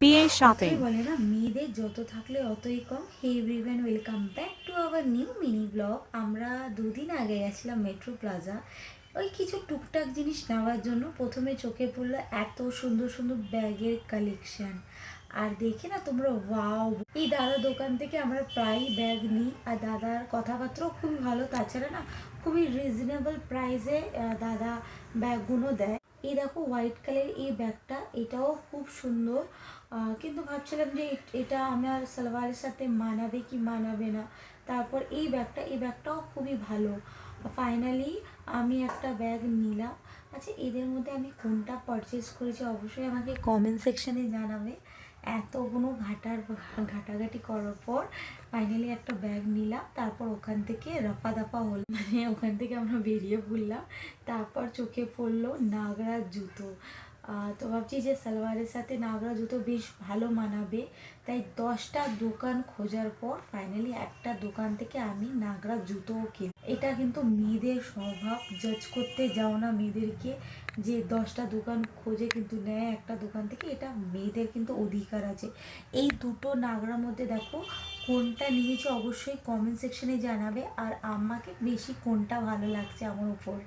PA কথাই Shopping. বলে না, মেয়েদের যত থাকলে অতই কম। Hey everyone, welcome back to our new mini blog. আমরা দুদিন আগে গেছিলাম মেট্রো প্লাজা ওই কিছু টুকটাক জিনিস নেওয়ার জন্য। প্রথমে চোখে পড়লো এত সুন্দর সুন্দর ব্যাগের কালেকশন, আর দেখে না তোমরা ওয়াও। এই দাদার দোকান থেকে আমরা প্রায়ই ব্যাগ নিই, আর দাদার কথাবার্তাও খুবই ভালো। তাছাড়া না, খুবই রিজনেবল প্রাইসে দাদা ব্যাগগুলো দেয়। এই দেখো হোয়াইট কালার এই ব্যাগটা, এটাও খুব সুন্দর। কিন্তু ভাবছিলাম যে এটা আমার সালোয়ারের সাথে মানাবে কি মানাবে না। তারপর এই ব্যাগটাও খুবই ভালো। ফাইনালি আমি একটা ব্যাগ নিলাম। আচ্ছা, এদের মধ্যে আমি কোনটা পারচেস করেছি অবশ্যই আমাকে কমেন্ট সেকশানে জানাবে। এতগুলো ঘাটাঘাটি করার পর ফাইনালি একটা ব্যাগ নিলাম। তারপর ওখান থেকে রফা দফা হল, মানে ওখান থেকে আমরা বেরিয়ে পড়লাম। তারপর চোখে পড়লো নাগরাজ জুতো। তো ভাবছি যে সালোয়ারের সাথে নাগরা জুতো বেশ ভালো মানাবে। তাই 10টা দোকান খোঁজার পর ফাইনালি একটা দোকান থেকে আমি নাগরা জুতোও কিনি। এটা কিন্তু মেয়েদের স্বভাব, জাজ করতে যাও না মেয়েদেরকে যে 10টা দোকান খোঁজে কিন্তু নেয় একটা দোকান থেকে। এটা মেয়েদের কিন্তু অধিকার আছে। এই দুটো নাগরার মধ্যে দেখো কোনটা নিয়েছো অবশ্যই কমেন্ট সেকশনে জানাবে, আর আমাকে বেশি কোনটা ভালো লাগছে আমার উপর।